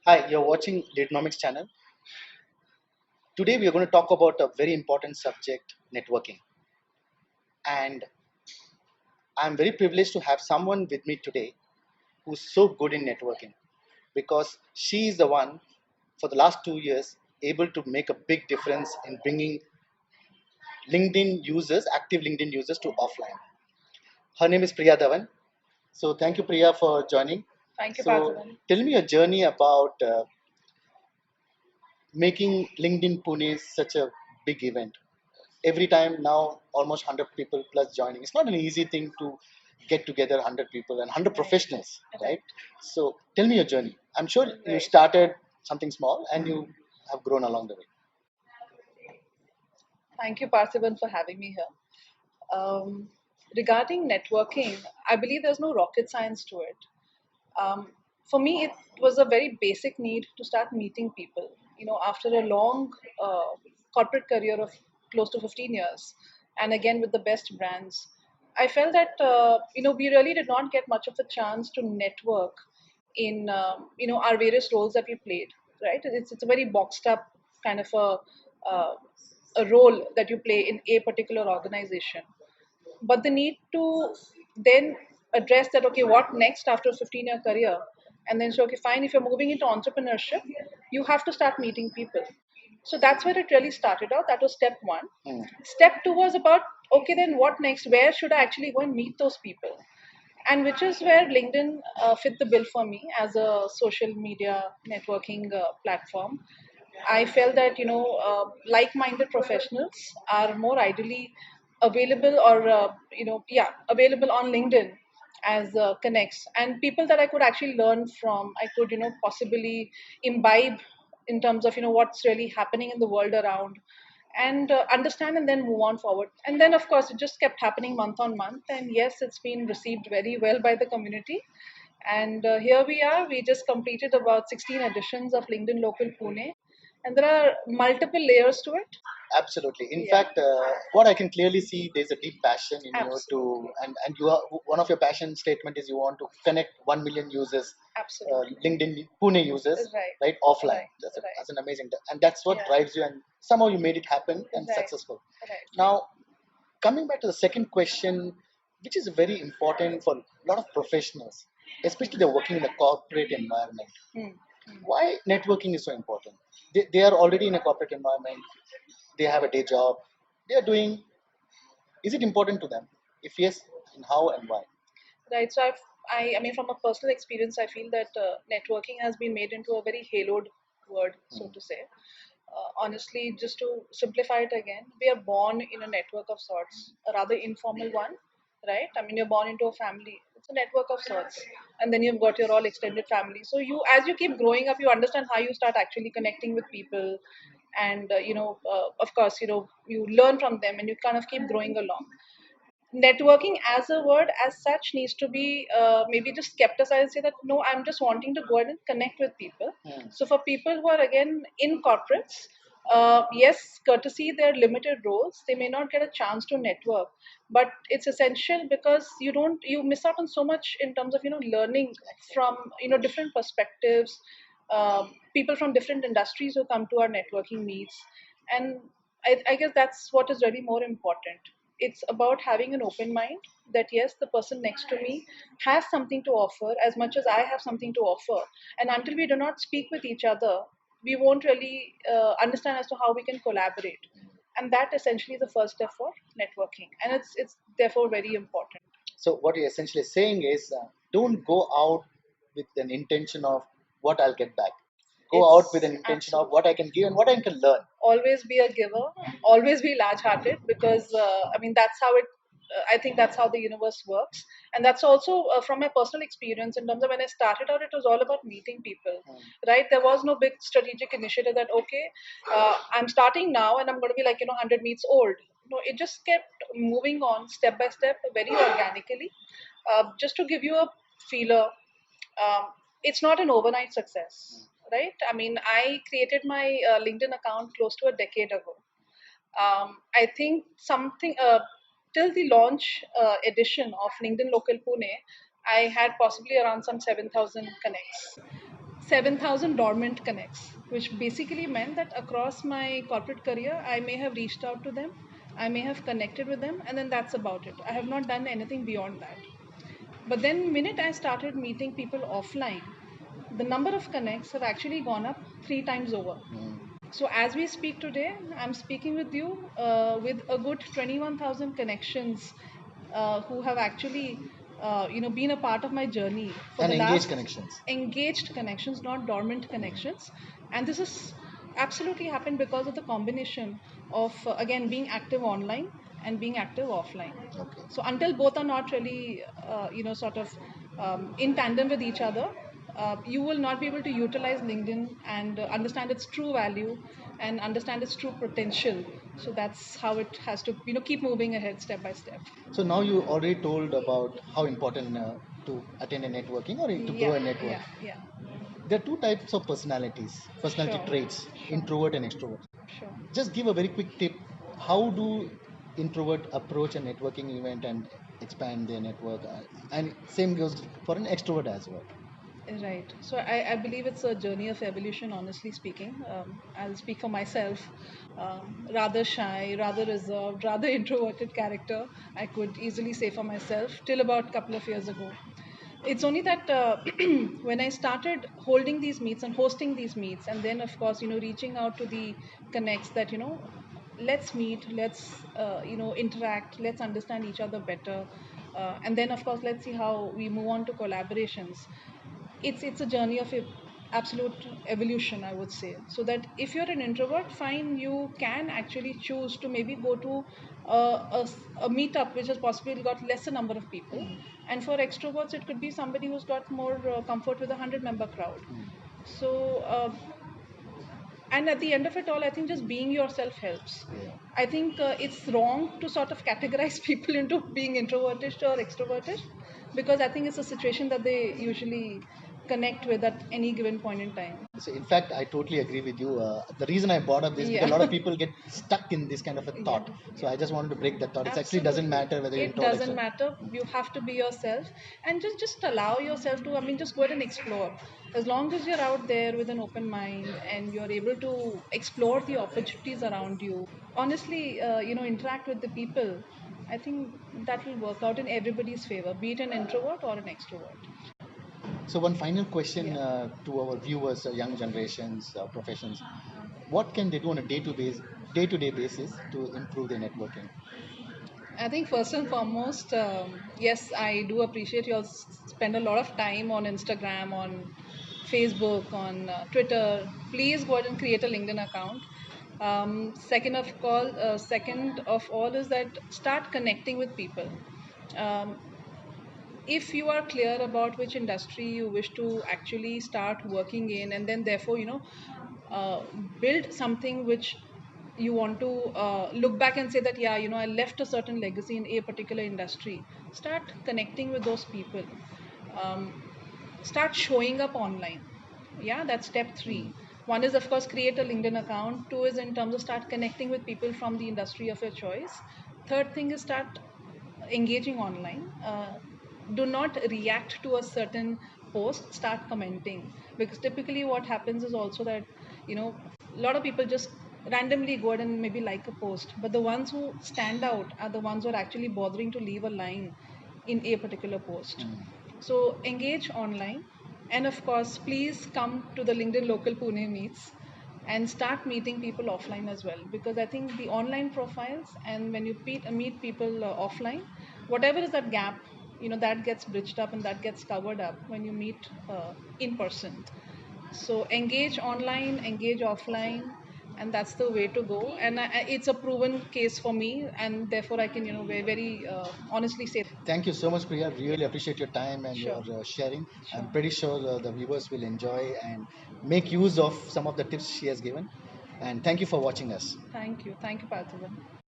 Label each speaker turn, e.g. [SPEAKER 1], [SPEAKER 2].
[SPEAKER 1] Hi, you're watching Leadnomics channel. Today we are going to talk about a very important subject, networking. And I'm very privileged to have someone with me today who's so good in networking because she is the one for the last 2 years able to make a big difference in bringing LinkedIn users, active LinkedIn users to offline. Her name is Priya Dhawan. So thank you, Priya, for joining.
[SPEAKER 2] Thank you,
[SPEAKER 1] So
[SPEAKER 2] Parthavan.
[SPEAKER 1] tell me your journey about making LinkedIn Pune such a big event. Every time now almost 100 people plus joining. It's not an easy thing to get together 100 people and 100 professionals, right? So tell me your journey. I'm sure you
[SPEAKER 2] Right.
[SPEAKER 1] started something small and you have grown along the way.
[SPEAKER 2] Thank you, Parthivan, for having me here. Regarding networking, I believe there's no rocket science to it. Um, for me, it was a very basic need to start meeting people. After a long corporate career of close to 15 years, and again with the best brands, I felt that we really did not get much of a chance to network in our various roles that we played. Right? It's a very boxed up kind of uh, a role that you play in a particular organization, but the need to then address that, okay, what next after a 15-year career, and then say, okay, fine, if you're moving into entrepreneurship, you have to start meeting people. So that's where it really started out. That was step one.
[SPEAKER 1] Mm.
[SPEAKER 2] Step two was about, okay, then what next, where should I actually go and meet those people, and which is where LinkedIn fit the bill for me as a social media networking platform. I felt that like-minded professionals are more ideally available, or available on LinkedIn as connects, and people that I could actually learn from. I could possibly imbibe in terms of what's really happening in the world around, and understand and then move on forward. And then of course it just kept happening month on month, and yes, it's been received very well by the community. And here we are. We just completed about 16 editions of LinkedIn Local Pune, and there are multiple layers to it.
[SPEAKER 1] Absolutely. In
[SPEAKER 2] Yeah,
[SPEAKER 1] fact, what I can clearly see, there's a deep passion in you to,
[SPEAKER 2] absolutely,
[SPEAKER 1] and you are one of your passion statement is you want to connect 1 million users,
[SPEAKER 2] absolutely.
[SPEAKER 1] LinkedIn Pune users,
[SPEAKER 2] Right,
[SPEAKER 1] right, offline.
[SPEAKER 2] right,
[SPEAKER 1] That's
[SPEAKER 2] right.
[SPEAKER 1] an amazing, and that's what
[SPEAKER 2] Yeah,
[SPEAKER 1] drives you, and somehow you made it happen and
[SPEAKER 2] right,
[SPEAKER 1] successful.
[SPEAKER 2] right.
[SPEAKER 1] Now, coming back to the second question, which is very important for a lot of professionals, especially they're working in the corporate environment.
[SPEAKER 2] Hmm.
[SPEAKER 1] Why networking is so important? They are already in a corporate environment, they have a day job, they are doing. Is it important to them? If yes, and how and why?
[SPEAKER 2] Right. So I mean, from a personal experience, I feel that networking has been made into a very haloed word, so
[SPEAKER 1] Mm.
[SPEAKER 2] to say. Honestly, just to simplify it again, we are born in a network of sorts, a rather informal one, right? I mean, you're born into a family. It's a network of sorts, and then you've got your all extended family. So as you keep growing up, you understand how you start actually connecting with people, and of course, you learn from them, and you kind of keep growing along. Networking as a word as such needs to be maybe just kept aside and say that no, I'm just wanting to go ahead and connect with people.
[SPEAKER 1] Mm.
[SPEAKER 2] So for people who are again in corporates, yes, courtesy their limited roles, they may not get a chance to network, but it's essential because you miss out on so much in terms of learning from different perspectives, people from different industries who come to our networking meets. And I guess that's what is really more important. It's about having an open mind that yes, the person next to me has something to offer as much as I have something to offer. And until we do not speak with each other, we won't really understand as to how we can collaborate. And that essentially is the first step for networking. And it's therefore very important.
[SPEAKER 1] So what you're essentially saying is, don't go out with an intention of what I'll get back. Go out with
[SPEAKER 2] It's
[SPEAKER 1] an intention of what
[SPEAKER 2] absolutely.
[SPEAKER 1] I can give and what I can learn.
[SPEAKER 2] Always be a giver, always be large hearted, because I mean that's how it I think that's how the universe works. And that's also from my personal experience. In terms of when I started out, it was all about meeting people,
[SPEAKER 1] Mm.
[SPEAKER 2] right? There was no big strategic initiative that okay, I'm starting now and I'm going to be like 100 meets old. No, it just kept moving on step by step, very organically. Just to give you a feeler, um, it's not an overnight success, right? I mean, I created my LinkedIn account close to a decade ago. I think something till the launch edition of LinkedIn Local Pune, I had possibly around some 7,000 connects. 7,000 dormant connects, which basically meant that across my corporate career, I may have reached out to them, I may have connected with them, and then that's about it. I have not done anything beyond that. But then, minute I started meeting people offline, the number of connects have actually gone up 3 times over. So as we speak today, I'm speaking with you with a good 21,000 connections who have actually, been a part of my journey for
[SPEAKER 1] And
[SPEAKER 2] the
[SPEAKER 1] engaged
[SPEAKER 2] last
[SPEAKER 1] connections.
[SPEAKER 2] engaged connections, not dormant connections. And this has absolutely happened because of the combination of, again, being active online and being active offline.
[SPEAKER 1] Okay.
[SPEAKER 2] So until both are not really, sort of in tandem with each other, you will not be able to utilize LinkedIn and understand its true value and understand its true potential. So that's how it has to, keep moving ahead step by step.
[SPEAKER 1] So now you already told about how important to attend a networking or to grow
[SPEAKER 2] Yeah,
[SPEAKER 1] a network.
[SPEAKER 2] yeah,
[SPEAKER 1] There are two types of personalities, personality
[SPEAKER 2] sure,
[SPEAKER 1] traits,
[SPEAKER 2] sure,
[SPEAKER 1] introvert and extrovert.
[SPEAKER 2] sure.
[SPEAKER 1] Just give a very quick tip. How do introvert approach a networking event and expand their network? And same goes for an extrovert as well.
[SPEAKER 2] Right. So I believe it's a journey of evolution, honestly speaking. I'll speak for myself. Rather shy, rather reserved, rather introverted character, I could easily say for myself, till about a couple of years ago. It's only that when I started holding these meets and hosting these meets, and then, of course, reaching out to the connects that, let's meet, let's, interact, let's understand each other better. And then, of course, let's see how we move on to collaborations. It's a journey of absolute evolution, I would say. So that if you're an introvert, fine, you can actually choose to maybe go to a meetup which has possibly got lesser number of people. And for extroverts, it could be somebody who's got more comfort with a 100-member crowd. So and at the end of it all, I think just being yourself helps.
[SPEAKER 1] Yeah.
[SPEAKER 2] I think it's wrong to sort of categorize people into being introverted or extroverted, because I think it's a situation that they usually connect with at any given point in time.
[SPEAKER 1] So in fact, I totally agree with you. The reason I brought up this because a
[SPEAKER 2] Yeah.
[SPEAKER 1] lot of people get stuck in this kind of a
[SPEAKER 2] Yeah,
[SPEAKER 1] thought. So I
[SPEAKER 2] yeah.
[SPEAKER 1] just wanted to break that thought. It actually doesn't
[SPEAKER 2] Absolutely.
[SPEAKER 1] matter whether you're
[SPEAKER 2] It
[SPEAKER 1] introvert or
[SPEAKER 2] doesn't
[SPEAKER 1] extrovert.
[SPEAKER 2] matter. You have to be yourself and just allow yourself to, I mean, just go ahead and explore. As long as you're out there with an open mind and you're able to explore the opportunities around you, honestly, interact with the people, I think that will work out in everybody's favor, be it an introvert or an extrovert.
[SPEAKER 1] So one final question
[SPEAKER 2] Yeah.
[SPEAKER 1] to our viewers, young generations, professions. What can they do on a day-to-day basis to improve their networking?
[SPEAKER 2] I think first and foremost, yes, I do appreciate you all spend a lot of time on Instagram, on Facebook, on Twitter. Please go ahead and create a LinkedIn account. Second of all is that start connecting with people. Um, if you are clear about which industry you wish to actually start working in, and then therefore, uh, build something which you want to look back and say that, yeah, I left a certain legacy in a particular industry. Start connecting with those people. um, Start showing up online. Yeah, that's step three. One is, of course, create a LinkedIn account. Two is in terms of start connecting with people from the industry of your choice. Third thing is start engaging online. Do not react to a certain post, start commenting. Because typically what happens is also that, a lot of people just randomly go ahead and maybe like a post, but the ones who stand out are the ones who are actually bothering to leave a line in a particular post. So engage online, and of course, please come to the LinkedIn local Pune meets and start meeting people offline as well. Because I think the online profiles, and when you meet people offline, whatever is that gap, that gets bridged up and that gets covered up when you meet in person. So engage online, engage offline, and that's the way to go. And it's a proven case for me, and therefore I can, very, very honestly say.
[SPEAKER 1] Thank you so much, Priya. Really appreciate your time and your
[SPEAKER 2] Sure,
[SPEAKER 1] sharing. I'm
[SPEAKER 2] sure.
[SPEAKER 1] pretty sure the viewers will enjoy and make use of some of the tips she has given. And thank you for watching us.
[SPEAKER 2] Thank you, Parthivan.